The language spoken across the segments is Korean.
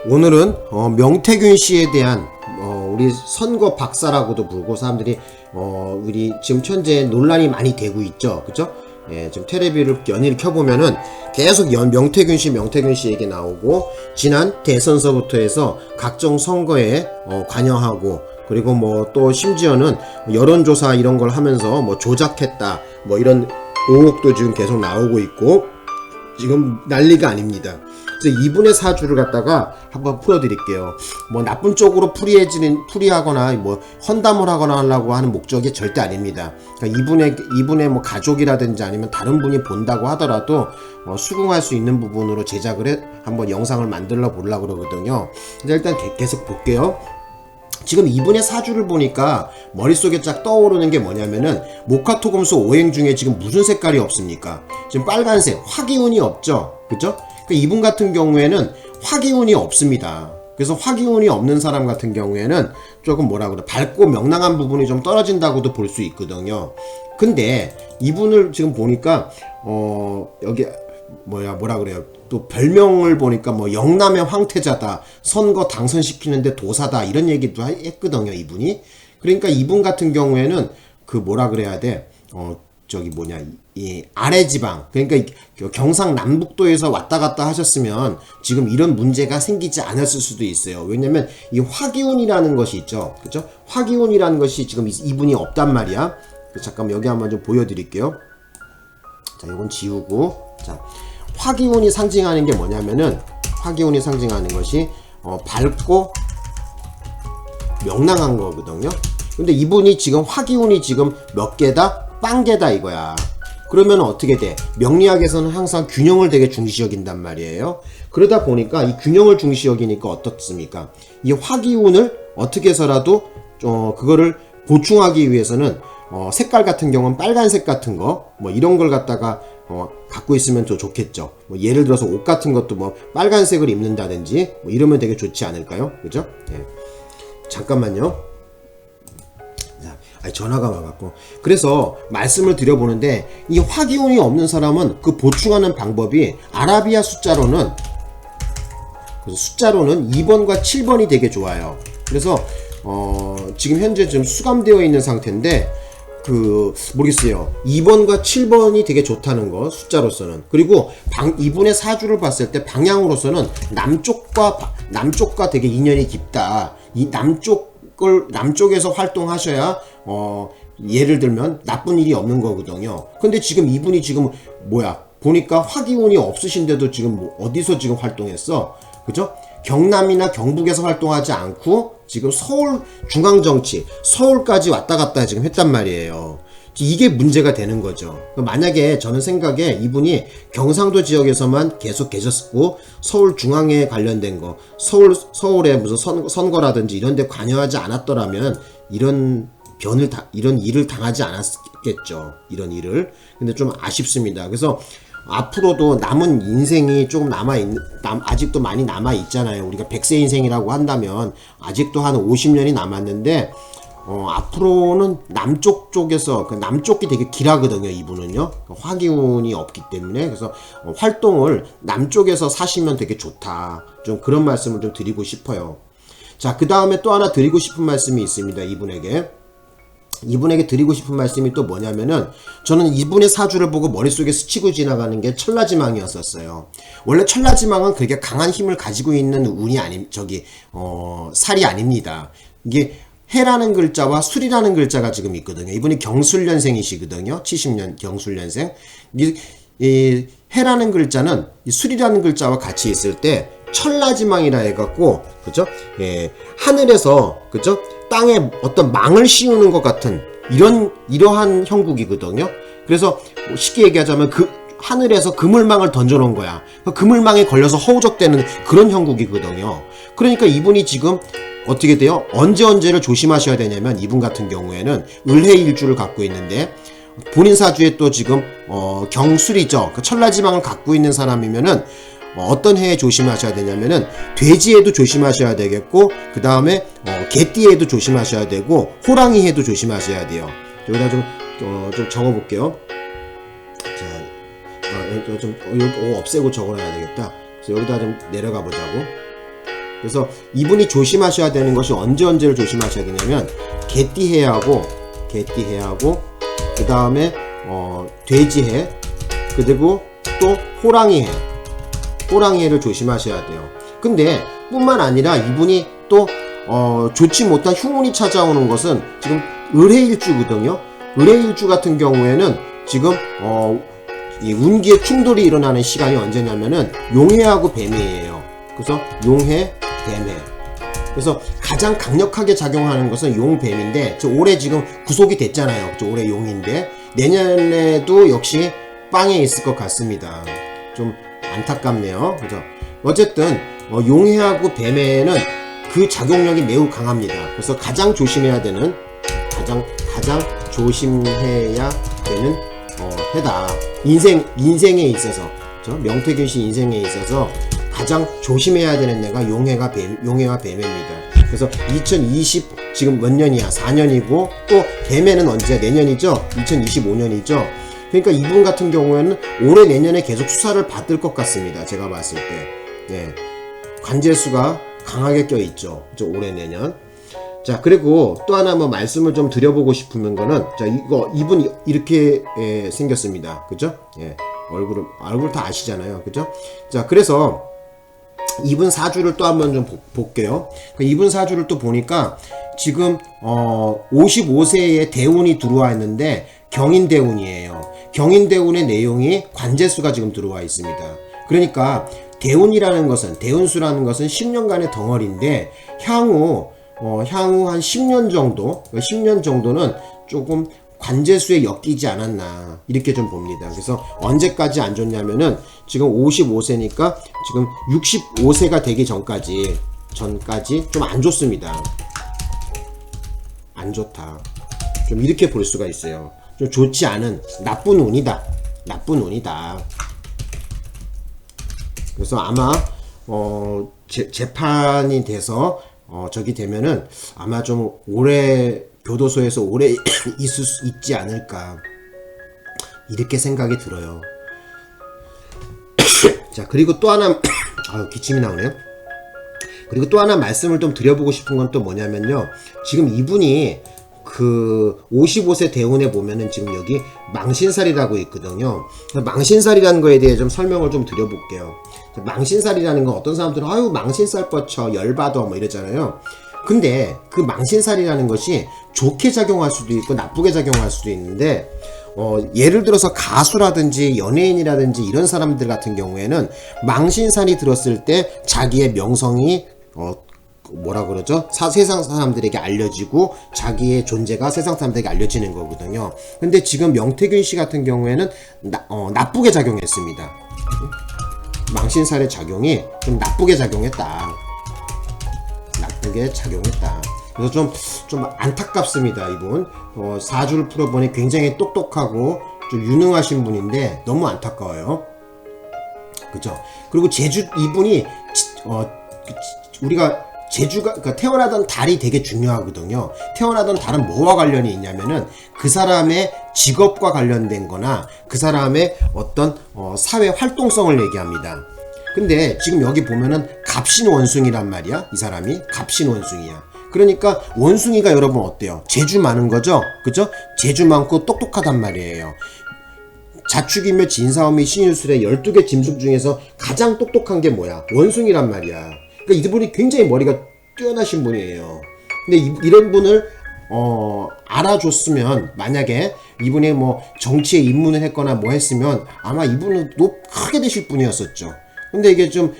오늘은 명태균 씨에 대한 우리 선거 박사라고도 부르고 사람들이 우리 지금 현재 논란이 많이 되고 있죠, 그죠? 예, 지금 텔레비를 연의를 켜보면은 계속 명태균 씨 얘기 나오고, 지난 대선서부터 해서 각종 선거에 관여하고, 그리고 뭐 또 심지어는 여론조사 이런 걸 하면서 뭐 조작했다 뭐 이런 의혹도 지금 계속 나오고 있고, 지금 난리가 아닙니다. 그래서 이분의 사주를 갖다가 한번 풀어드릴게요. 뭐 나쁜 쪽으로 풀이하거나 뭐 헌담을 하거나 하려고 하는 목적이 절대 아닙니다. 그러니까 이분의 뭐 가족이라든지 아니면 다른 분이 본다고 하더라도 수긍할 수 있는 부분으로 제작을 해 한번 영상을 만들어 보려고 그러거든요. 일단 계속 볼게요. 지금 이분의 사주를 보니까 머릿속에 쫙 떠오르는 게 뭐냐면은, 목화토금수 오행 중에 지금 무슨 색깔이 없습니까? 지금 빨간색, 화기운이 없죠, 그죠? 그러니까 이분 같은 경우에는 화기운이 없습니다. 그래서 화기운이 없는 사람 같은 경우에는 조금 뭐라 그래, 밝고 명랑한 부분이 좀 떨어진다고도 볼 수 있거든요. 근데 이분을 지금 보니까 여기 뭐라 그래요, 또 별명을 보니까 뭐 영남의 황태자다, 선거 당선시키는데 도사다, 이런 얘기도 했거든요, 이분이. 그러니까 이분 같은 경우에는 그 뭐라 그래야 돼, 이 아래 지방, 그러니까 경상남북도에서 왔다 갔다 하셨으면 지금 이런 문제가 생기지 않았을 수도 있어요. 왜냐면 이 화기운이라는 것이 있죠, 그죠? 화기운이라는 것이 지금 이분이 없단 말이야. 잠깐만 여기 한번 좀 보여드릴게요. 자, 이건 지우고, 자, 화기운이 상징하는 게 뭐냐면은, 화기운이 상징하는 것이 밝고 명랑한 거거든요. 근데 이분이 지금 화기운이 지금 몇 개다? 빵개다 이거야. 그러면 어떻게 돼? 명리학에서는 항상 균형을 되게 중시 여긴단 말이에요. 그러다 보니까 이 균형을 중시 여기니까 어떻습니까? 이 화기운을 어떻게 해서라도 그거를 보충하기 위해서는 색깔 같은 경우는 빨간색 같은 거 뭐 이런 걸 갖다가 갖고 있으면 더 좋겠죠. 뭐 예를 들어서 옷 같은 것도 뭐 빨간색을 입는다든지 뭐 이러면 되게 좋지 않을까요? 그죠? 예. 잠깐만요. 자, 전화가 와갖고. 그래서 말씀을 드려보는데, 이 화기운이 없는 사람은 그 보충하는 방법이 아라비아 숫자로는 2번과 7번이 되게 좋아요. 그래서 지금 현재 좀 수감되어 있는 상태인데, 모르겠어요. 2번과 7번이 되게 좋다는 거, 숫자로서는. 그리고 이분의 사주를 봤을 때 방향으로서는 남쪽과 되게 인연이 깊다. 이 남쪽에서 활동하셔야 예를 들면 나쁜 일이 없는 거거든요. 근데 지금 이분이 지금 보니까 화기운이 없으신데도 지금 뭐 어디서 지금 활동했어? 그죠? 경남이나 경북에서 활동하지 않고 지금 서울 중앙정치, 서울까지 왔다 갔다 지금 했단 말이에요. 이게 문제가 되는 거죠. 만약에 저는 생각에 이분이 경상도 지역에서만 계속 계셨고, 서울 중앙에 관련된 거, 서울에 무슨 선거라든지 이런 데 관여하지 않았더라면 이런 일을 당하지 않았겠죠. 이런 일을. 근데 좀 아쉽습니다. 그래서 앞으로도 남은 인생이 조금 아직도 많이 남아있잖아요. 우리가 100세 인생이라고 한다면 아직도 한 50년이 남았는데, 앞으로는 남쪽에서, 남쪽이 되게 길하거든요, 이분은요. 화기운이 없기 때문에. 그래서 활동을 남쪽에서 사시면 되게 좋다. 좀 그런 말씀을 좀 드리고 싶어요. 자, 그 다음에 또 하나 드리고 싶은 말씀이 있습니다, 이분에게 드리고 싶은 말씀이 또 뭐냐면은, 저는 이분의 사주를 보고 머릿속에 스치고 지나가는 게 천라지망이었었어요. 원래 천라지망은 그렇게 강한 힘을 가지고 있는 살이 아닙니다. 이게 해라는 글자와 술이라는 글자가 지금 있거든요. 이분이 경술년생이시거든요. 70년 경술년생. 이 해라는 글자는 이 술이라는 글자와 같이 있을 때 천라지망이라 해갖고, 그죠? 예, 하늘에서, 그죠? 땅에 어떤 망을 씌우는 것 같은 이러한 형국이거든요. 그래서 쉽게 얘기하자면 하늘에서 그물망을 던져놓은 거야. 그물망에 걸려서 허우적대는 그런 형국이거든요. 그러니까 이분이 지금 어떻게 돼요? 언제를 조심하셔야 되냐면, 이분 같은 경우에는 을해일주를 갖고 있는데, 본인 사주에 또 지금 경술이죠. 그 천라지망을 갖고 있는 사람이면은 어떤 해에 조심하셔야 되냐면은, 돼지에도 조심하셔야 되겠고, 그 다음에 개띠에도 조심하셔야 되고, 호랑이 해도 조심하셔야 돼요. 여기다 좀 적어볼게요. 자, 좀 없애고 적어놔야 되겠다. 그래서 여기다 좀 내려가 보자고. 그래서 이분이 조심하셔야 되는 것이 언제를 조심하셔야 되냐면 개띠해하고 그 다음에 돼지해, 그리고 또 호랑이해를 조심하셔야 돼요. 근데 뿐만 아니라 이분이 또 좋지 못한 휴문이 찾아오는 것은 지금 을해일주거든요. 을해일주 같은 경우에는 지금 이 운기의 충돌이 일어나는 시간이 언제냐면은 용해하고 뱀해예요. 그래서 용해, 뱀해. 그래서 가장 강력하게 작용하는 것은 용뱀인데, 올해 지금 구속이 됐잖아요. 올해 용인데 내년에도 역시 빵에 있을 것 같습니다. 좀 안타깝네요. 그죠? 어쨌든 용해하고 뱀해는 그 작용력이 매우 강합니다. 그래서 가장 조심해야 되는, 가장 조심해야 되는 해다. 인생에 있어서, 그렇죠? 명태균 씨 인생에 있어서 가장 조심해야 되는 애가 용해와 뱀해입니다. 그래서 2020 지금 몇 년이야? 4년이고 또 뱀해는 언제야? 내년이죠? 2025년이죠? 그러니까 이분 같은 경우에는 올해 내년에 계속 수사를 받을 것 같습니다. 제가 봤을 때. 예. 관제수가 강하게 껴있죠. 그죠? 올해 내년. 자, 그리고 또 하나 뭐 말씀을 좀 드려보고 싶은 거는, 자, 이분이 이렇게 생겼습니다. 그죠? 예. 얼굴 다 아시잖아요. 그죠? 자, 그래서 이분 사주를 또 한번 좀 볼게요. 이분 사주를 또 보니까 지금 55세에 대운이 들어와 있는데 경인대운이에요. 경인대운의 내용이 관제수가 지금 들어와 있습니다. 그러니까 대운수라는 것은 10년간의 덩어리인데 향후 한 10년 정도는 조금 관제수에 엮이지 않았나, 이렇게 좀 봅니다. 그래서 언제까지 안 좋냐면은 지금 55세니까 지금 65세가 되기 전까지 좀 안 좋습니다. 안 좋다. 좀 이렇게 볼 수가 있어요. 좀 좋지 않은 나쁜 운이다. 그래서 아마 재판이 돼서 저기 되면은 아마 좀 오래 교도소에서 오래 있지 않을까, 이렇게 생각이 들어요. 자, 그리고 또 하나 기침이 나오네요. 그리고 또 하나 말씀을 좀 드려보고 싶은 건 또 뭐냐면요, 지금 이분이 그 55세 대운에 보면은 지금 여기 망신살이라고 있거든요. 망신살이라는 거에 대해 좀 설명을 좀 드려볼게요. 망신살이라는 건 어떤 사람들은 망신살 뻗쳐 열받아 뭐 이러잖아요. 근데 그 망신살이라는 것이 좋게 작용할 수도 있고 나쁘게 작용할 수도 있는데, 예를 들어서 가수라든지 연예인이라든지 이런 사람들 같은 경우에는 망신살이 들었을 때 자기의 명성이 세상 사람들에게 알려지고 자기의 존재가 세상 사람들에게 알려지는 거거든요. 근데 지금 명태균 씨 같은 경우에는 나쁘게 작용했습니다. 망신살의 작용이 좀 나쁘게 작용했다. 그래서 좀 안타깝습니다. 이분 사주를 풀어보니 굉장히 똑똑하고 좀 유능하신 분인데 너무 안타까워요. 그죠? 그리고 이분이 우리가 그러니까 태어나던 달이 되게 중요하거든요. 태어나던 달은 뭐와 관련이 있냐면은 그 사람의 직업과 관련된 거나 그 사람의 어떤 사회 활동성을 얘기합니다. 근데 지금 여기 보면은 갑신원숭이란 말이야. 이 사람이 갑신원숭이야. 그러니까 원숭이가 여러분 어때요? 재주 많은 거죠? 그죠? 재주 많고 똑똑하단 말이에요. 자축이며 진사오미 신유술의 12개 짐승 중에서 가장 똑똑한 게 뭐야? 원숭이란 말이야. 그러니까 이분이 굉장히 머리가 뛰어나신 분이에요. 근데 이런 분을 알아줬으면, 만약에 이분이 뭐 정치에 입문을 했거나 뭐 했으면 아마 이분은 크게 되실 분이었었죠. 근데 이게 좀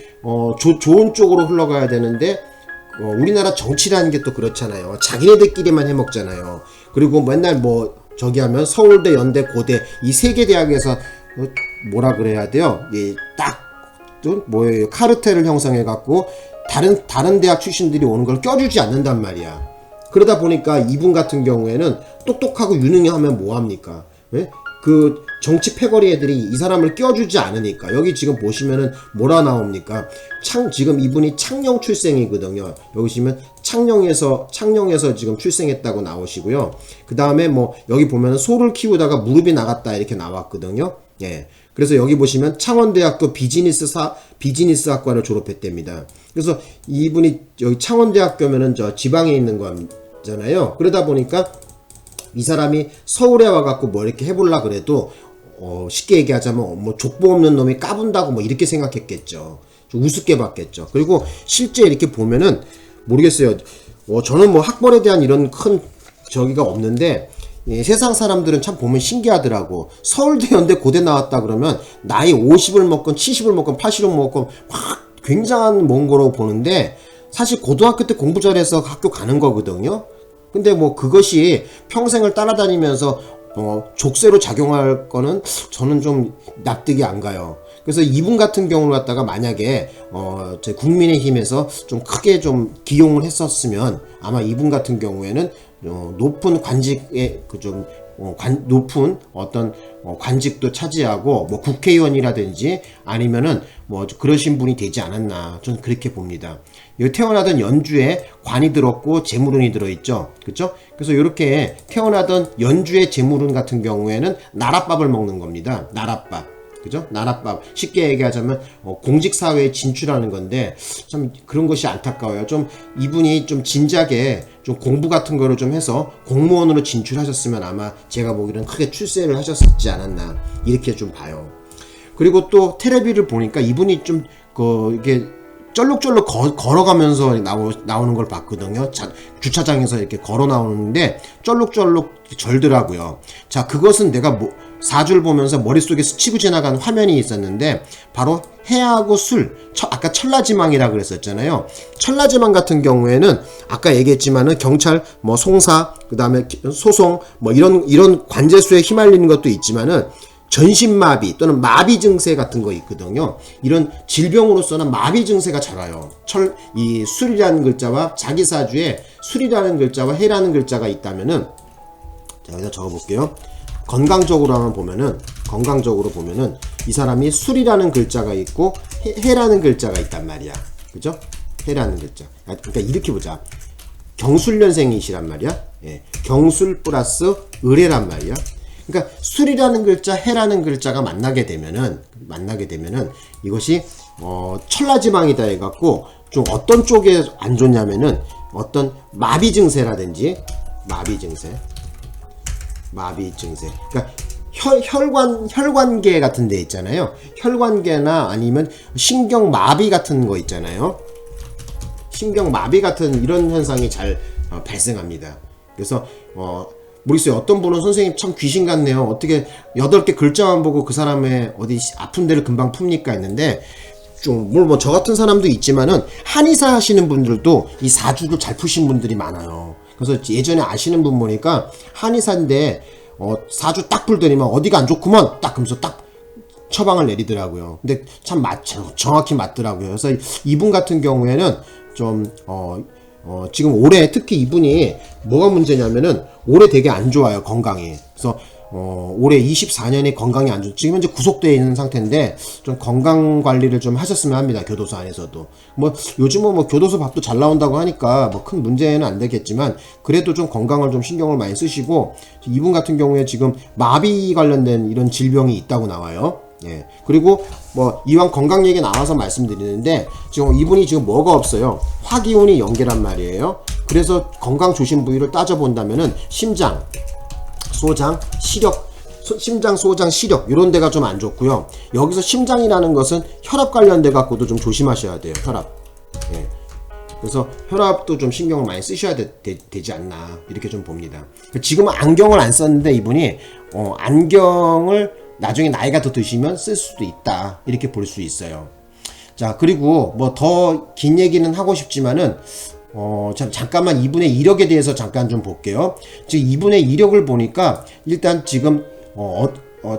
좋은 쪽으로 흘러가야 되는데 우리나라 정치라는 게 또 그렇잖아요. 자기네들끼리만 해먹잖아요. 그리고 맨날 하면 서울대, 연대, 고대 이 세 개 대학에서 뭐라 그래야 돼요? 카르텔을 형성해 갖고 다른 대학 출신들이 오는 걸 껴주지 않는단 말이야. 그러다 보니까 이분 같은 경우에는 똑똑하고 유능하면 뭐합니까? 네? 그 정치 패거리 애들이 이 사람을 껴주지 않으니까. 여기 지금 보시면은 뭐라 나옵니까? 지금 이분이 창녕 출생이거든요. 여기 보시면 창녕에서 지금 출생했다고 나오시고요. 그 다음에 여기 보면은 소를 키우다가 무릎이 나갔다 이렇게 나왔거든요. 예. 그래서 여기 보시면 창원대학교 비즈니스학과를 졸업했답니다. 그래서 이분이 여기 창원대학교면은 저 지방에 있는 거잖아요. 그러다 보니까 이 사람이 서울에 와갖고 뭐 이렇게 해볼라 그래도 쉽게 얘기하자면 뭐 족보 없는 놈이 까분다고 뭐 이렇게 생각했겠죠. 좀 우습게 봤겠죠. 그리고 실제 이렇게 보면은 모르겠어요. 저는 뭐 학벌에 대한 이런 큰 저기가 없는데 세상 사람들은 참 보면 신기하더라고. 서울대, 연대, 고대 나왔다 그러면 나이 50을 먹건 70을 먹건 80을 먹건 막 굉장한 먼 거로 보는데 사실 고등학교 때 공부 잘해서 학교 가는 거거든요. 근데 뭐 그것이 평생을 따라다니면서 족쇄로 작용할 거는 저는 좀 납득이 안 가요. 그래서 이분 같은 경우를 갖다가 만약에 제 국민의힘에서 좀 크게 좀 기용을 했었으면 아마 이분 같은 경우에는 높은 관직에 높은 어떤 관직도 차지하고 뭐 국회의원이라든지 아니면은 뭐 그러신 분이 되지 않았나 저는 그렇게 봅니다. 여기 태어나던 연주에 관이 들었고 재물운이 들어있죠, 그렇죠? 그래서 이렇게 태어나던 연주의 재물운 같은 경우에는 나랏밥을 먹는 겁니다. 나랏밥. 그죠? 나랏밥. 쉽게 얘기하자면 공직사회에 진출하는 건데 참 그런 것이 안타까워요. 좀 이분이 좀 진작에 좀 공부 같은 거를 좀 해서 공무원으로 진출하셨으면 아마 제가 보기에는 크게 출세를 하셨지 않았나 이렇게 좀 봐요. 그리고 또 텔레비를 보니까 이분이 좀 이게 쩔룩쩔룩 걸어가면서 나오는 걸 봤거든요. 주차장에서 이렇게 걸어 나오는데 쩔룩쩔룩 절더라고요. 자, 그것은 내가 4줄 보면서 머릿속에 스치고 지나간 화면이 있었는데 바로 해하고 술, 아까 천라지망이라고 그랬었잖아요. 천라지망 같은 경우에는 아까 얘기했지만은 경찰, 뭐 송사, 그 다음에 소송, 뭐 이런 관제수에 휘말리는 것도 있지만은 전신마비 또는 마비 증세 같은 거 있거든요. 이런 질병으로서는 마비 증세가 잘 와요. 이 술이라는 글자와 자기사주에 술이라는 글자와 해라는 글자가 있다면은 자, 여기다 적어볼게요. 건강적으로 보면은 이 사람이 술이라는 글자가 있고 해라는 글자가 있단 말이야. 그죠? 해라는 글자. 그러니까 이렇게 보자. 경술년생이시란 말이야. 예. 경술 플러스 을해란 말이야. 그러니까 술이라는 글자, 해라는 글자가 만나게 되면은 이것이 천라지망이다 해갖고 좀 어떤 쪽에 안 좋냐면은 어떤 마비 증세라든지 마비 증세. 그러니까 혈관계 같은 데 있잖아요. 혈관계나 아니면 신경마비 같은 거 있잖아요. 신경마비 같은 이런 현상이 잘 발생합니다. 그래서 모르겠어요. 어떤 분은 선생님 참 귀신 같네요. 어떻게 8개 글자만 보고 그 사람의 어디 아픈 데를 금방 풉니까 했는데 좀 뭐 저 같은 사람도 있지만은 한의사 하시는 분들도 이 사주를 잘 푸신 분들이 많아요. 그래서 예전에 아시는 분 보니까 한의사인데 사주 딱 풀더니만 어디가 안 좋구먼 딱 그러면서 딱 처방을 내리더라고요. 근데 참 정확히 맞더라고요. 그래서 이분 같은 경우에는 좀 지금 올해 특히 이분이 뭐가 문제냐면은 올해 되게 안 좋아요, 건강이. 그래서 올해 24년에 건강이 안 좋. 지금 현재 구속되어 있는 상태인데 좀 건강 관리를 좀 하셨으면 합니다. 교도소 안에서도. 뭐 요즘은 뭐 교도소 밥도 잘 나온다고 하니까 뭐 큰 문제는 안 되겠지만 그래도 좀 건강을 좀 신경을 많이 쓰시고 이분 같은 경우에 지금 마비 관련된 이런 질병이 있다고 나와요. 예. 그리고 뭐 이왕 건강 얘기 나와서 말씀드리는데 지금 이분이 지금 뭐가 없어요. 화기운이 연계란 말이에요. 그래서 건강 조심 부위를 따져본다면은 심장, 소장, 시력, 심장, 소장, 시력 이런 데가 좀 안 좋고요. 여기서 심장이라는 것은 혈압 관련돼 갖고도 좀 조심하셔야 돼요. 혈압. 예. 그래서 혈압도 좀 신경을 많이 쓰셔야 되지 않나 이렇게 좀 봅니다. 지금은 안경을 안 썼는데 이분이 안경을 나중에 나이가 더 드시면 쓸 수도 있다 이렇게 볼 수 있어요. 자, 그리고 뭐 더 긴 얘기는 하고 싶지만은 잠깐만 이분의 이력에 대해서 잠깐 좀 볼게요. 지금 이분의 이력을 보니까 일단 지금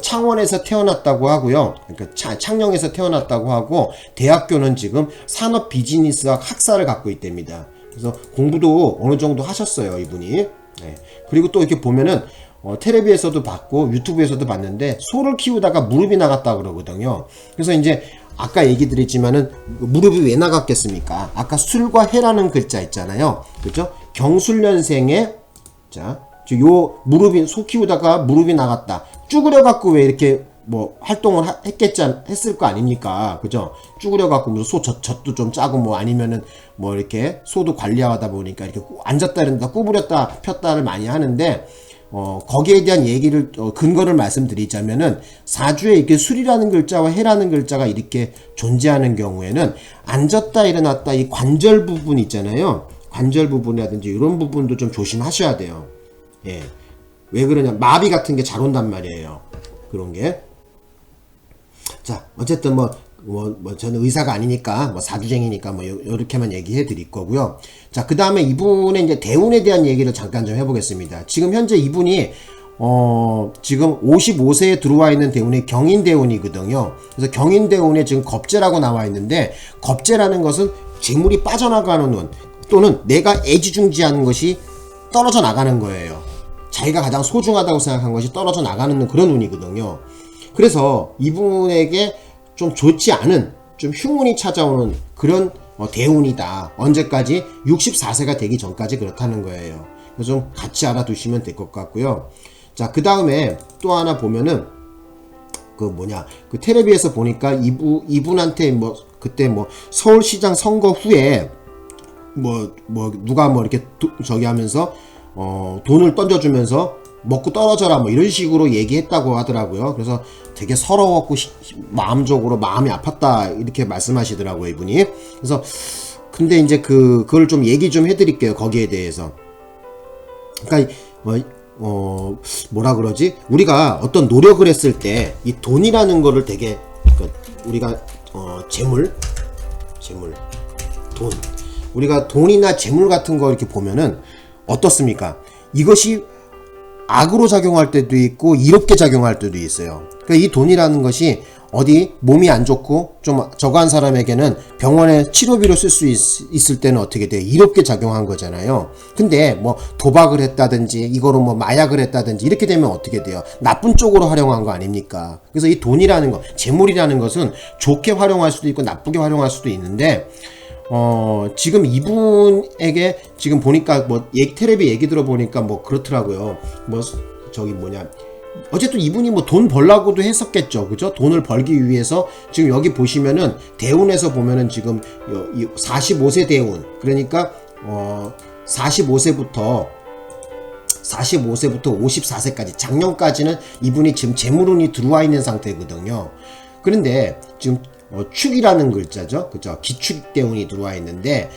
창원에서 태어났다고 하고요. 그러니까 창녕에서 태어났다고 하고 대학교는 지금 산업비즈니스학 학사를 갖고 있답니다. 그래서 공부도 어느 정도 하셨어요, 이분이. 네. 그리고 또 이렇게 보면은 텔레비에서도 봤고 유튜브에서도 봤는데 소를 키우다가 무릎이 나갔다 그러거든요. 그래서 이제 아까 얘기 드렸지만은 무릎이 왜 나갔겠습니까? 아까 술과 해라는 글자 있잖아요. 그죠? 경술년생에 자, 요 무릎이 소 키우다가 무릎이 나갔다. 쭈그려 갖고 왜 이렇게 뭐 활동을 했을 거 아닙니까? 그죠? 쭈그려 갖고 무슨 젖도 좀 짜고 뭐 아니면은 뭐 이렇게 소도 관리하다 보니까 이렇게 앉았다 이런다 구부렸다 폈다를 많이 하는데 거기에 대한 얘기를 근거를 말씀드리자면은 사주에 이렇게 술이라는 글자와 해라는 글자가 이렇게 존재하는 경우에는 앉았다 일어났다 이 관절 부분 있잖아요. 관절 부분이라든지 이런 부분도 좀 조심하셔야 돼요. 예. 왜 그러냐? 마비 같은 게 잘 온단 말이에요. 그런 게. 자, 어쨌든 저는 의사가 아니니까, 사주쟁이니까, 요렇게만 얘기해 드릴 거고요. 자, 그 다음에 이분의 이제 대운에 대한 얘기를 잠깐 좀 해보겠습니다. 지금 현재 이분이, 지금 55세에 들어와 있는 대운이 경인대운이거든요. 그래서 경인대운에 지금 겁재라고 나와 있는데, 겁재라는 것은 재물이 빠져나가는 운, 또는 내가 애지중지하는 것이 떨어져 나가는 거예요. 자기가 가장 소중하다고 생각한 것이 떨어져 나가는 그런 운이거든요. 그래서 이분에게 좀 좋지 않은 좀 흉운이 찾아오는 그런 대운이다. 언제까지? 64세가 되기 전까지 그렇다는 거예요. 그래서 좀 같이 알아두시면 될 것 같고요. 자, 그 다음에 또 하나 보면은 그 텔레비에서 보니까 이분한테 그때 서울시장 선거 후에 누가 이렇게 저기 하면서 돈을 던져주면서 먹고 떨어져라 이런 식으로 얘기했다고 하더라고요. 그래서 되게 서러웠고 마음적으로 마음이 아팠다 이렇게 말씀하시더라고요, 이분이. 그래서 근데 이제 그걸 좀 얘기 좀 해드릴게요, 거기에 대해서. 그러니까 뭐라 그러지? 우리가 어떤 노력을 했을 때 이 돈이라는 거를 되게 우리가 재물, 돈. 우리가 돈이나 재물 같은 거 이렇게 보면은 어떻습니까? 이것이 악으로 작용할 때도 있고 이롭게 작용할 때도 있어요. 그러니까 이 돈이라는 것이 어디 몸이 안 좋고 좀 저거한 사람에게는 병원에 치료비로 쓸 수 있을 때는 어떻게 돼? 이롭게 작용한 거잖아요. 근데 도박을 했다든지 이거로 마약을 했다든지 이렇게 되면 어떻게 돼요? 나쁜 쪽으로 활용한 거 아닙니까? 그래서 이 돈이라는 거, 재물이라는 것은 좋게 활용할 수도 있고 나쁘게 활용할 수도 있는데 지금 이분에게 지금 보니까 텔레비 얘기 들어보니까 그렇더라고요. 어쨌든 이분이 돈 벌라고도 했었겠죠. 그죠? 돈을 벌기 위해서 지금 여기 보시면은 대운에서 보면은 지금 45세 대운. 그러니까 45세부터 54세까지 작년까지는 이분이 지금 재물운이 들어와 있는 상태거든요. 그런데 지금 축이라는 글자죠. 그죠? 기축 대운이 들어와 있는데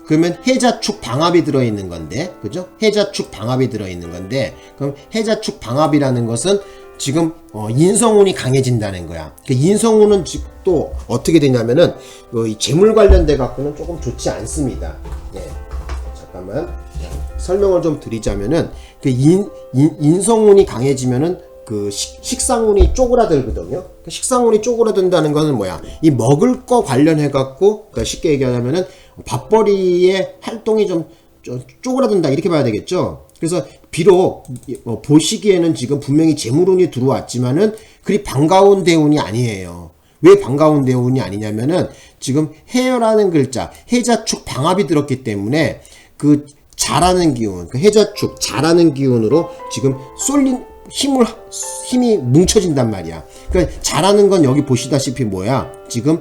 그러면 해자축 방합이 들어있는 건데, 그죠? 해자축 방합이 들어있는 건데, 그럼 해자축 방합이라는 것은 지금 인성운이 강해진다는 거야. 그 인성운은 또 어떻게 되냐면은 이 재물 관련돼 갖고는 조금 좋지 않습니다. 예. 잠깐만 설명을 좀 드리자면은 그 인성운이 강해지면은 그 식상운이 쪼그라들거든요. 그 식상운이 쪼그라든다는 것은 뭐야? 이 먹을 거 관련해 갖고, 그러니까 쉽게 얘기하자면은 밥벌이의 활동이 좀 쪼그라든다 이렇게 봐야 되겠죠. 그래서 비록 보시기에는 지금 분명히 재물운이 들어왔지만은 그리 반가운 대운이 아니에요. 왜 반가운 대운이 아니냐면은 지금 해라는 글자, 해자축 방합이 들었기 때문에 그 잘하는 기운, 그 해자축 잘하는 기운으로 지금 쏠린 힘이 뭉쳐진단 말이야. 그러니까 잘하는 건 여기 보시다시피 지금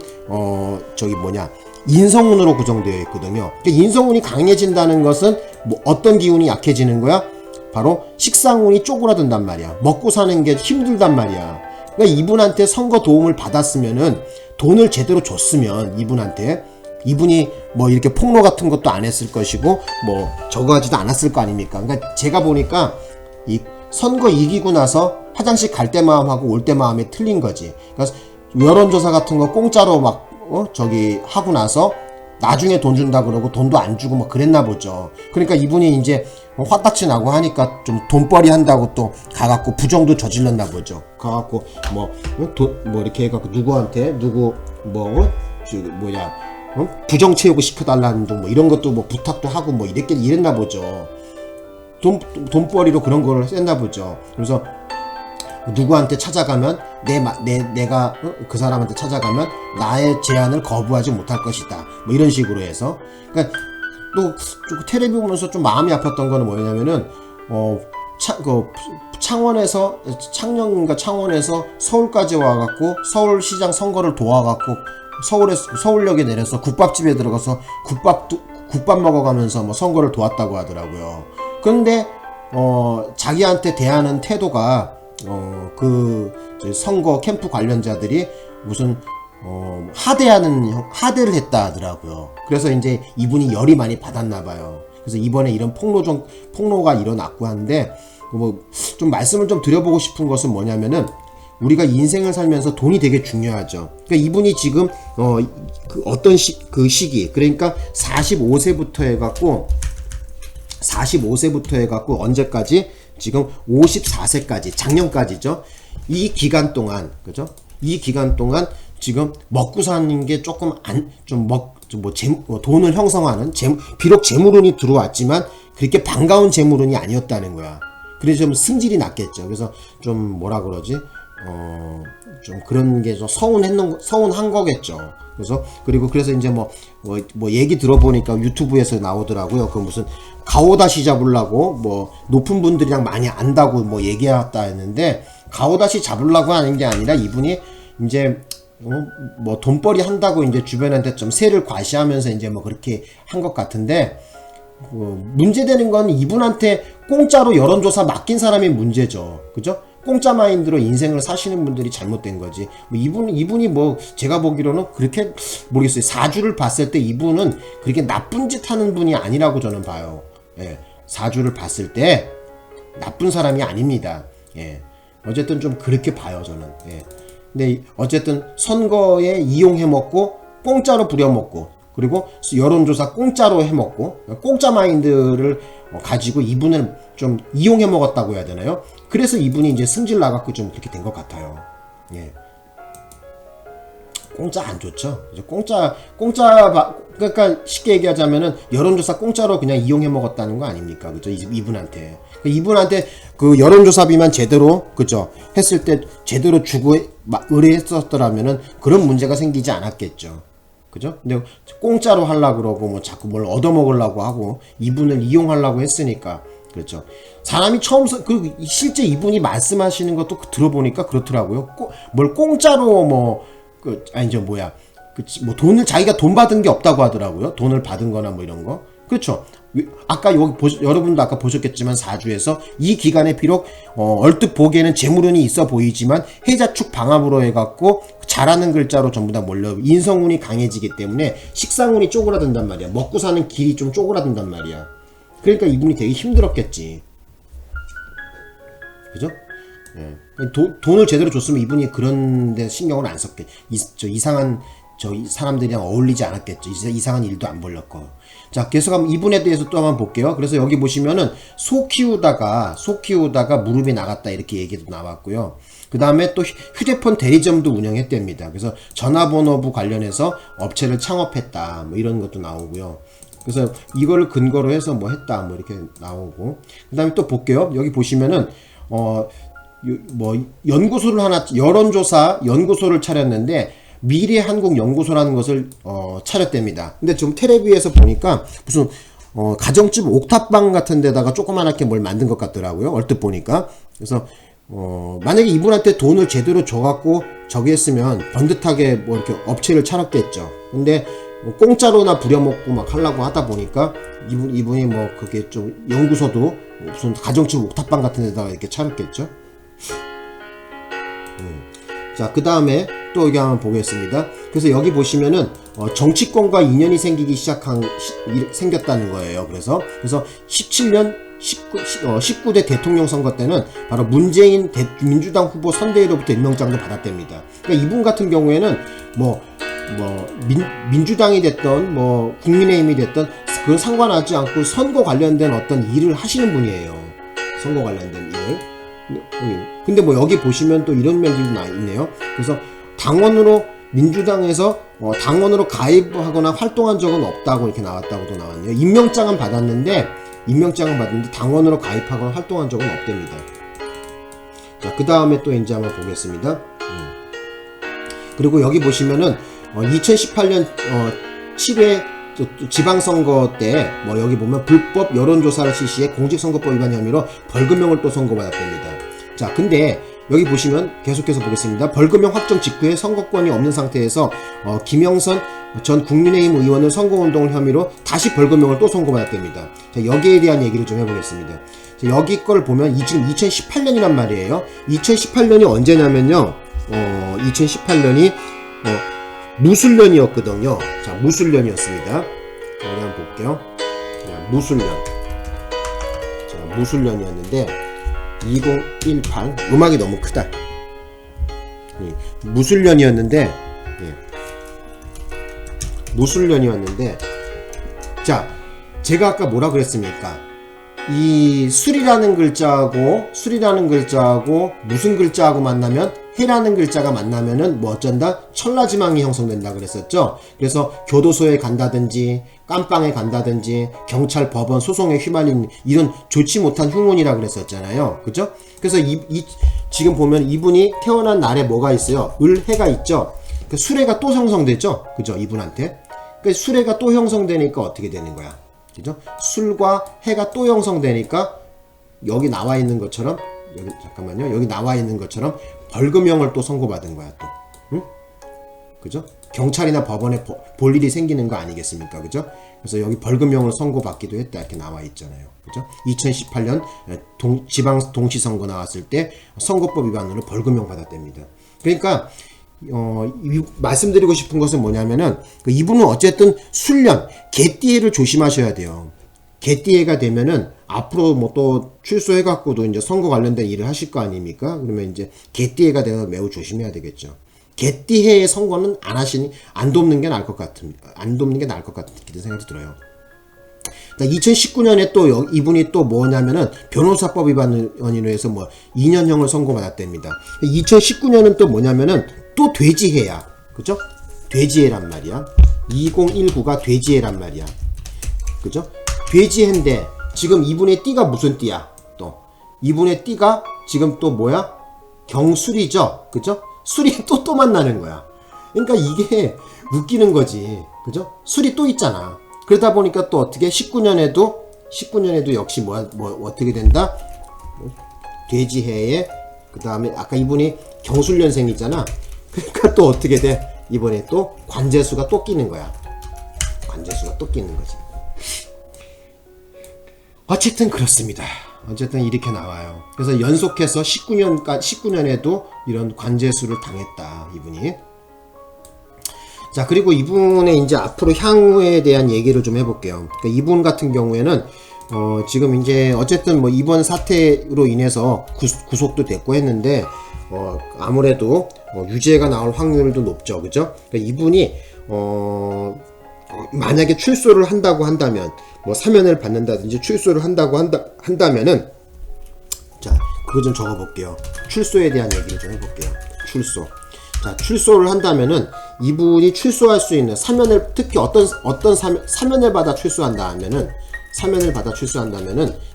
인성운으로 구성되어 있거든요. 그러니까 인성운이 강해진다는 것은 어떤 기운이 약해지는 거야? 바로 식상운이 쪼그라든단 말이야. 먹고 사는 게 힘들단 말이야. 그러니까 이분한테 선거 도움을 받았으면은 돈을 제대로 줬으면 이분이 이렇게 폭로 같은 것도 안 했을 것이고 저거 하지도 않았을 거 아닙니까? 그러니까 제가 보니까 이 선거 이기고 나서 화장실 갈 때 마음하고 올 때 마음이 틀린 거지. 그러니까 여론조사 같은 거 공짜로 하고 나서 나중에 돈 준다 그러고 돈도 안 주고 그랬나 보죠. 그러니까 이분이 이제 화딱지 나고 하니까 좀 돈벌이 한다고 또 가갖고 부정도 저질렀나 보죠. 가갖고 이렇게 해갖고 누구한테 부정 채우고 시켜달라는 둥 이런 것도 부탁도 하고 이랬나 보죠. 돈벌이로 그런 거를 했나 보죠. 그래서 누구한테 찾아가면 내가 그 사람한테 찾아가면 나의 제안을 거부하지 못할 것이다. 이런 식으로 해서. 그러니까 또 텔레비 보면서 좀 마음이 아팠던 거는 뭐냐면은 창원에서 창녕인가 창원에서 서울까지 와갖고 서울시장 선거를 도와갖고 서울역에 내려서 국밥집에 들어가서 국밥 먹어가면서 뭐 선거를 도왔다고 하더라고요. 그런데 자기한테 대하는 태도가 그 선거 캠프 관련자들이 무슨 하대를 했다 하더라고요. 그래서 이제 이분이 열이 많이 받았나 봐요. 그래서 이번에 이런 폭로가 일어났고 한데, 뭐 좀 말씀을 좀 드려보고 싶은 것은 뭐냐면은, 우리가 인생을 살면서 돈이 되게 중요하죠. 그러니까 이분이 지금 그 어떤 그 시기, 그러니까 45세부터 해갖고 언제까지? 지금 54세까지, 작년까지죠. 이 기간 동안, 그죠? 이 기간 동안 지금 먹고 사는 게 조금 돈을 형성하는, 비록 재물운이 들어왔지만 그렇게 반가운 재물운이 아니었다는 거야. 그래서 좀 승질이 났겠죠. 그래서 좀 뭐라 그러지? 좀 그런 게 좀 서운한 거겠죠. 그래서 이제 뭐 얘기 들어보니까 유튜브에서 나오더라고요. 그 무슨 가오다시 잡으려고 뭐 높은 분들이랑 많이 안다고 뭐 얘기했다 했는데, 가오다시 잡으려고 하는 게 아니라 이분이 이제 뭐 돈벌이 한다고 이제 주변한테 좀 세를 과시하면서 이제 뭐 그렇게 한 것 같은데, 문제되는 건 이분한테 공짜로 여론조사 맡긴 사람이 문제죠. 그죠? 공짜 마인드로 인생을 사시는 분들이 잘못된 거지. 뭐 이분이 뭐 제가 보기로는 그렇게 모르겠어요. 사주를 봤을 때 이분은 그렇게 나쁜 짓 하는 분이 아니라고 저는 봐요. 예. 사주를 봤을 때 나쁜 사람이 아닙니다. 예. 어쨌든 좀 그렇게 봐요, 저는. 예. 근데 어쨌든 선거에 이용해먹고 공짜로 부려먹고, 그리고 여론조사 공짜로 해먹고, 공짜 마인드를 가지고 이분을 좀 이용해먹었다고 해야 되나요? 그래서 이분이 이제 승질 나갖고 좀 그렇게 된 것 같아요. 예. 공짜 안 좋죠. 그러니까 쉽게 얘기하자면은 여론조사 공짜로 그냥 이용해먹었다는 거 아닙니까? 그죠? 이분한테 그 여론조사비만 제대로, 그죠? 했을 때 제대로 주고 의뢰했었더라면은 그런 문제가 생기지 않았겠죠. 그죠? 근데 공짜로 하려고 그러고 뭐 자꾸 뭘 얻어먹으려고 하고 이분을 이용하려고 했으니까. 그렇죠. 사람이 그리고 실제 이분이 말씀하시는 것도 들어보니까 그렇더라고요. 뭘 공짜로 돈을 자기가 돈 받은 게 없다고 하더라고요. 돈을 받은 거나 뭐 이런 거. 그렇죠. 아까 여러분도 아까 보셨겠지만 사주에서 이 기간에 비록 얼뜻 보기에는 재물운이 있어 보이지만 해자축 방합으로 해갖고 잘하는 글자로 전부 다 몰려 인성운이 강해지기 때문에 식상운이 쪼그라든단 말이야. 먹고 사는 길이 좀 쪼그라든단 말이야. 그러니까 이분이 되게 힘들었겠지. 그죠? 예. 돈을 제대로 줬으면 이분이 그런데 신경을 안 썼겠지. 이상한 사람들이랑 어울리지 않았겠죠. 이상한 일도 안 벌렸고. 자, 계속 한번 이분에 대해서 또 한번 볼게요. 그래서 여기 보시면은 소 키우다가 무릎이 나갔다 이렇게 얘기도 나왔고요. 그 다음에 또 휴대폰 대리점도 운영했답니다. 그래서 전화번호부 관련해서 업체를 창업했다 뭐 이런 것도 나오고요. 그래서 이거를 근거로 해서 뭐 했다 뭐 이렇게 나오고, 그 다음에 또 볼게요. 여기 보시면은 연구소를 여론조사 연구소를 차렸는데 미래한국연구소라는 것을 차렸답니다. 근데 좀 텔레비에서 보니까 무슨 가정집 옥탑방 같은 데다가 조그만하게 뭘 만든 것 같더라고요. 얼뜻 보니까. 그래서 만약에 이분한테 돈을 제대로 줘갖고 저기 했으면 번듯하게 뭐 이렇게 업체를 차렸겠죠. 근데 공짜로나 부려먹고 막 하려고 하다 보니까 이분이 뭐 그게 좀 연구소도 무슨 가정집 옥탑방 같은 데다가 이렇게 차렸겠죠. 자, 그 다음에 또 여기 한번 보겠습니다. 그래서 여기 보시면은 정치권과 인연이 생겼다는 거예요. 그래서 17년 19대 대통령 선거 때는 바로 문재인 민주당 후보 선대위로부터 임명장도 받았답니다. 그러니까 이분 같은 경우에는 민주당이 됐던 뭐 국민의힘이 됐던 그건 상관하지 않고 선거 관련된 어떤 일을 하시는 분이에요. 선거 관련된 일을. 근데 뭐 여기 보시면 또 이런 면들이 많이 있네요. 그래서 당원으로 민주당에서 당원으로 가입하거나 활동한 적은 없다고 이렇게 나왔다고도 나왔네요. 임명장은 받았는데 당원으로 가입하거나 활동한 적은 없답니다. 자, 그 다음에 또 이제 한번 보겠습니다. 그리고 여기 보시면은 2018년 7회 또 지방선거 때 뭐 여기 보면 불법 여론조사를 실시해 공직선거법 위반 혐의로 벌금형을 또 선고받았답니다. 자, 근데 여기 보시면 계속해서 보겠습니다. 벌금형 확정 직후에 선거권이 없는 상태에서 김영선 전 국민의힘 의원을 선거운동 혐의로 다시 벌금형을 또 선고받았답니다. 자, 여기에 대한 얘기를 좀 해보겠습니다. 자, 여기 걸 보면 지금 2018년이란 말이에요. 2018년이 언제냐면요. 2018년이 무술년이었거든요. 자, 무술년이었습니다. 자, 여기 한번 볼게요. 자, 무술년. 자, 무술년이었는데 2018 음악이 너무 크다. 무술년이었는데 무술년이었는데 자, 제가 아까 뭐라 그랬습니까? 이 술이라는 글자하고 무슨 글자하고 만나면 해라는 글자가 만나면은 뭐 어쩐다? 천라지망이 형성된다 그랬었죠. 그래서 교도소에 간다든지 깜빵에 간다든지 경찰, 법원, 소송에 휘말린 이런 좋지 못한 흉운이라 그랬었잖아요. 그죠? 그래서 지금 보면 이분이 태어난 날에 뭐가 있어요? 을해가 있죠. 그 수레가 또 형성되죠. 그죠? 이분한테. 그 수레가 또 형성되니까 어떻게 되는 거야? 그죠? 술과 해가 또 형성되니까 여기 나와 있는 것처럼 여기 잠깐만요. 여기 나와 있는 것처럼 벌금형을 또 선고받은 거야 또. 응? 그죠? 경찰이나 법원에 볼 일이 생기는 거 아니겠습니까? 그죠? 그래서 여기 벌금형을 선고받기도 했다 이렇게 나와 있잖아요. 그죠? 2018년 지방 동시선거 나왔을 때 선거법 위반으로 벌금형 받았답니다. 그러니까 말씀드리고 싶은 것은 뭐냐면은 이분은 어쨌든 술년 개띠해를 조심하셔야 돼요. 개띠해가 되면은 앞으로 뭐 또 출소해갖고도 이제 선거 관련된 일을 하실 거 아닙니까? 그러면 이제 개띠해가 되면 매우 조심해야 되겠죠. 개띠해의 선거는 안 돕는 게 나을 것 같습니다. 안 돕는 게 나을 것 같은 생각이 들어요. 2019년에 또 이분이 또 뭐냐면은 변호사법 위반으로 해서 뭐 2년형을 선고받았답니다. 2019년은 또 뭐냐면은 또 돼지해야. 그죠? 돼지해란 말이야. 2019가 돼지해란 말이야. 그죠? 돼지해인데 지금 이분의 띠가 무슨 띠야? 또 이분의 띠가 지금 또 뭐야? 경술이죠. 그죠? 술이 또 만나는 거야. 그러니까 이게 웃기는 거지. 그죠? 술이 또 있잖아. 그러다 보니까 또 어떻게 19년에도 역시 뭐 어떻게 된다? 돼지해에 그 다음에 아까 이분이 경술년생이잖아. 그러니까 또 어떻게 돼? 이번에 또 관재수가 또 끼는 거야. 관재수가 또 끼는 거지. 어쨌든 그렇습니다. 어쨌든 이렇게 나와요. 그래서 연속해서 19년에도 이런 관재수를 당했다. 이분이. 자, 그리고 이분의 이제 앞으로 향후에 대한 얘기를 좀 해볼게요. 그러니까 이분 같은 경우에는 지금 이제 어쨌든 뭐 이번 사태로 인해서 구속도 됐고 했는데 아무래도 유죄가 나올 확률도 높죠. 그죠? 그러니까 이분이 만약에 출소를 한다고 한다면 뭐 사면을 받는다든지 출소를 한다고 한다면은 자, 그거 좀 적어볼게요. 출소에 대한 얘기를 좀 해볼게요. 출소. 자, 출소를 한다면은 이분이 출소할 수 있는 사면을 특히 어떤 사면을 받아 출소한다면은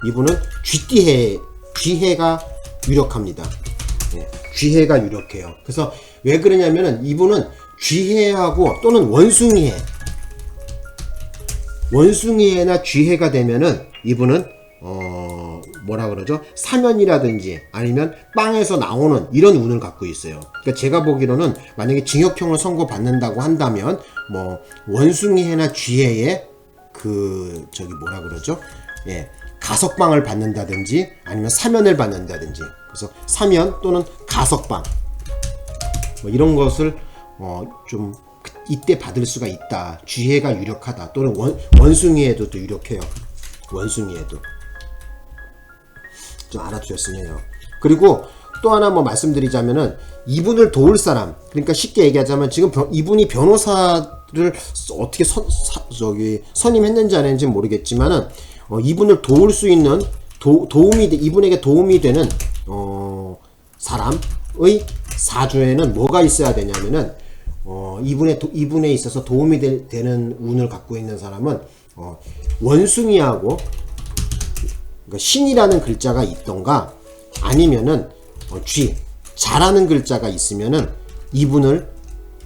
이분은 쥐해가 유력합니다. 네, 쥐해가 유력해요. 그래서 왜 그러냐면은 이분은 쥐해하고 또는 원숭이해나 쥐해가 되면은 이분은 뭐라 그러죠? 사면이라든지 아니면 빵에서 나오는 이런 운을 갖고 있어요. 그러니까 제가 보기로는 만약에 징역형을 선고받는다고 한다면 뭐 원숭이해나 쥐해에 뭐라 그러죠? 예, 가석방을 받는다든지 아니면 사면을 받는다든지. 그래서 사면 또는 가석방 뭐 이런 것을 좀 이때 받을 수가 있다. 쥐해가 유력하다. 또는 원숭이해도 또 유력해요. 원숭이해도. 좀 알아두셨으면 해요. 그리고 또 하나 뭐 말씀드리자면은 이분을 도울 사람, 그러니까 쉽게 얘기하자면 지금 이분이 변호사를 어떻게 선임했는지 안 했는지 모르겠지만은 이분을 도울 수 있는 이분에게 도움이 되는 사람의 사주에는 뭐가 있어야 되냐면은 이분에 있어서 도움이 되는 운을 갖고 있는 사람은 원숭이하고 그러니까 신이라는 글자가 있던가 아니면은 잘하는 글자가 있으면은 이분을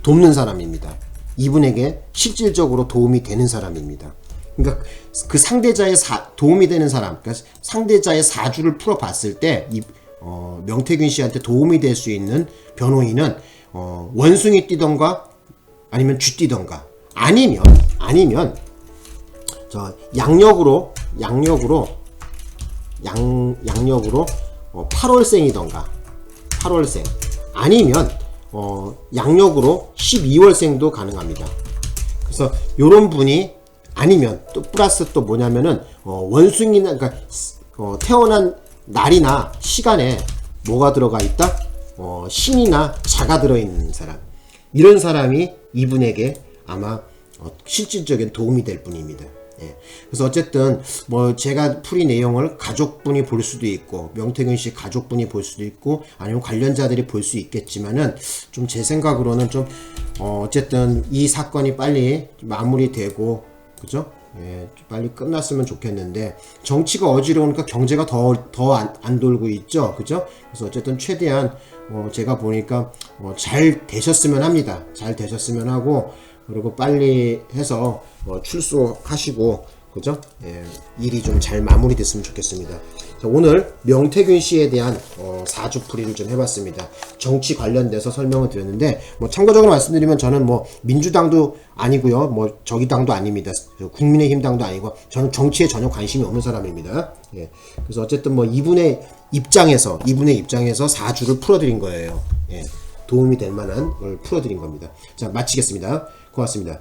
돕는 사람입니다. 이분에게 실질적으로 도움이 되는 사람입니다. 그러니까 그 상대자의 도움이 되는 사람, 그러니까 상대자의 사주를 풀어봤을 때 명태균 씨한테 도움이 될 수 있는 변호인은 원숭이 뛰던가 아니면 쥐 뛰던가 아니면 저 양력으로 8월생이던가 8월생 아니면 양력으로 12월생도 가능합니다. 그래서 요런 분이 아니면 또 플러스 또 뭐냐면은 원숭이나 그러니까 태어난 날이나 시간에 뭐가 들어가 있다? 신이나 자가 들어있는 사람, 이런 사람이 이분에게 아마 실질적인 도움이 될 분입니다. 예. 그래서 어쨌든 뭐 제가 풀이 내용을 가족분이 볼 수도 있고 명태균 씨 가족분이 볼 수도 있고 아니면 관련자들이 볼 수 있겠지만은 좀 제 생각으로는 좀 어쨌든 이 사건이 빨리 마무리되고 그죠? 예, 빨리 끝났으면 좋겠는데 정치가 어지러우니까 경제가 더 안 돌고 있죠, 그죠? 그래서 어쨌든 최대한 제가 보니까 잘 되셨으면 합니다. 잘 되셨으면 하고 그리고 빨리 해서 출소하시고 그죠? 예, 일이 좀 잘 마무리됐으면 좋겠습니다. 자, 오늘 명태균 씨에 대한 사주풀이를 좀 해봤습니다. 정치 관련돼서 설명을 드렸는데 참고적으로 말씀드리면 저는 민주당도 아니고요, 저기 당도 아닙니다. 국민의힘 당도 아니고 저는 정치에 전혀 관심이 없는 사람입니다. 예, 그래서 어쨌든 이분의 입장에서 사주를 풀어드린 거예요. 예, 도움이 될 만한 걸 풀어드린 겁니다. 자, 마치겠습니다. 고맙습니다.